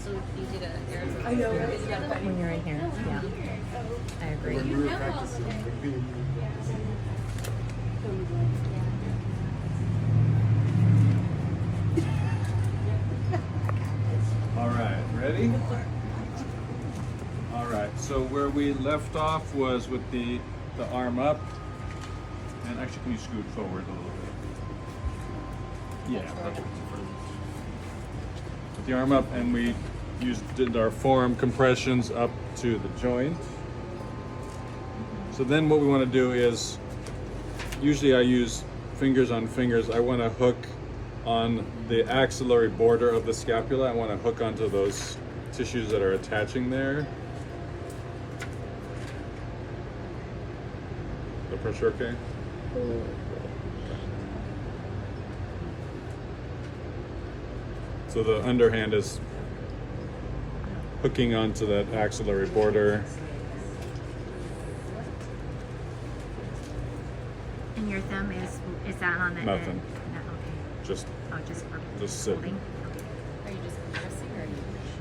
so easy to I know, right? When you're in here, yeah. I agree. When we were practicing, All right, ready? All right, so where we left off was with the arm up. And actually, can you scoot forward a little bit? Yeah, that's with the arm up, and we did our forearm compressions up to the joint. So then what we want to do is, usually I use fingers on fingers. I want to hook on the axillary border of the scapula. I want to hook onto those tissues that are attaching there. The pressure okay? So the underhand is hooking onto that axillary border. And your thumb is that on the Nothing. end? No, okay. Just Just sit. holding? Are you just compressing or are you?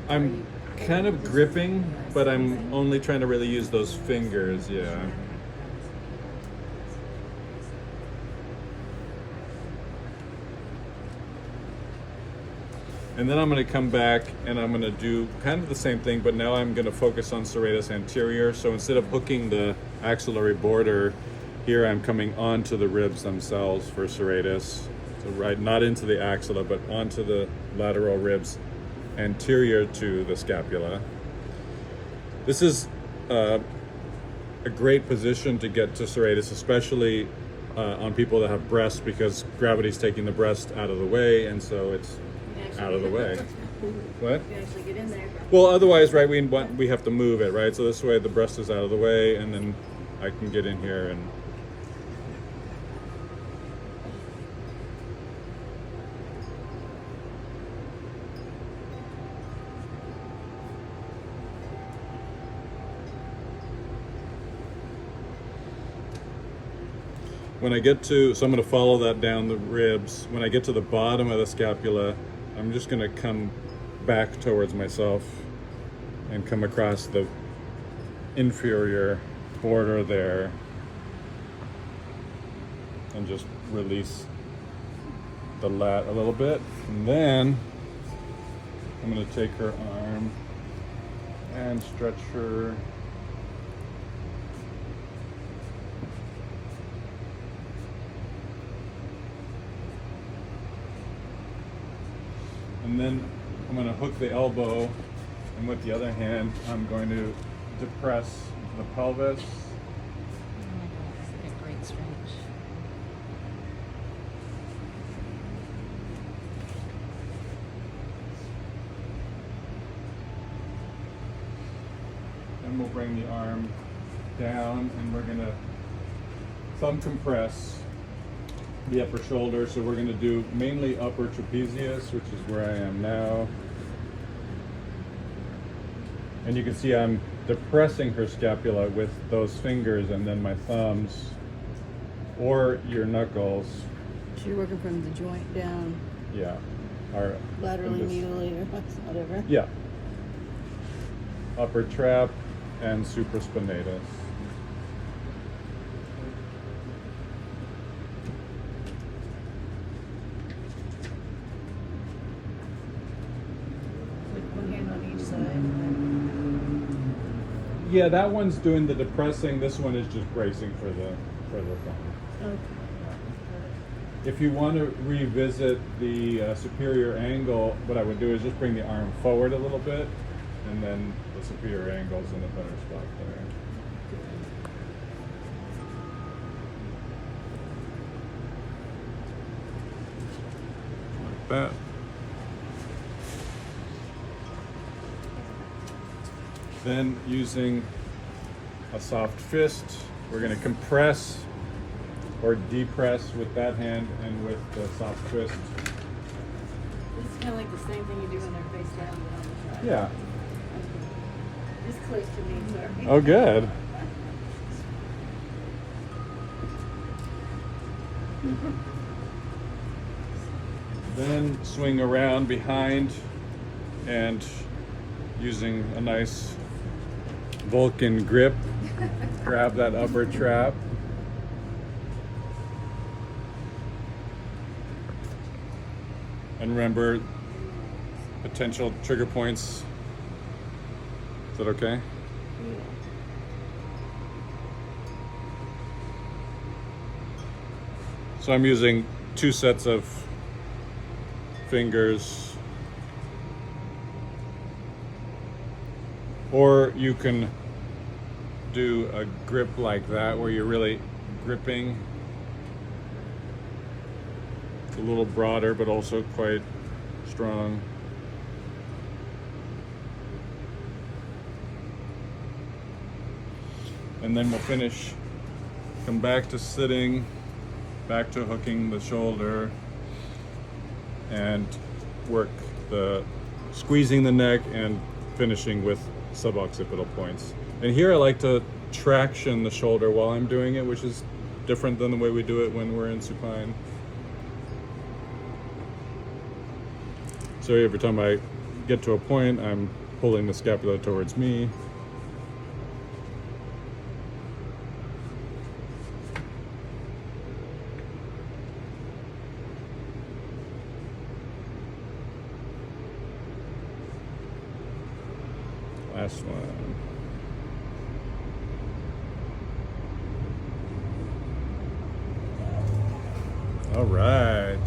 I'm kind of gripping, but I'm only trying to really use those fingers, yeah. And then I'm going to come back and I'm going to do kind of the same thing, but now I'm going to focus on serratus anterior. So instead of hooking the axillary border, here I'm coming onto the ribs themselves for serratus. So right, not into the axilla, but onto the lateral ribs anterior to the scapula. This is a great position to get to serratus, especially on people that have breasts, because gravity's taking the breast out of the way, and so it's out of the way. What? You actually get in there. Well, otherwise, right, we have to move it, right? So this way the breast is out of the way, and then I can get in here and when I get to, so I'm going to follow that down the ribs. When I get to the bottom of the scapula, I'm just going to come back towards myself and come across the inferior border there and just release the lat a little bit. And then I'm going to take her arm and stretch her. And then I'm going to hook the elbow, and with the other hand, I'm going to depress the pelvis. Oh my god, it's like a great stretch. And we'll bring the arm down, and we're going to thumb compress the upper shoulder. So we're going to do mainly upper trapezius, which is where I am now. And you can see I'm depressing her scapula with those fingers and then my thumbs or your knuckles. So you're working from the joint down, Yeah. Or laterally, this- medially, or whatever. Yeah. Upper trap and supraspinatus. With one hand on each side. Yeah, that one's doing the depressing. This one is just bracing for the thumb. Okay. If you want to revisit the superior angle, what I would do is just bring the arm forward a little bit, and then the superior angle's in a better spot there. Like that. Then using a soft fist, we're going to compress or depress with that hand and with the soft twist. It's kind of like the same thing you do when they're face down but on the side. Yeah. It's close to me, sorry. Oh, good. Then swing around behind and using a nice Vulcan grip. Grab that upper trap. And remember, potential trigger points. Is that okay? So I'm using 2 sets of fingers, or you can do a grip like that where you're really gripping. It's a little broader but also quite strong. And then we'll finish, come back to sitting, back to hooking the shoulder, and work the squeezing the neck and finishing with suboccipital points. And here I like to traction the shoulder while I'm doing it, which is different than the way we do it when we're in supine. So every time I get to a point, I'm pulling the scapula towards me. Last one. All right.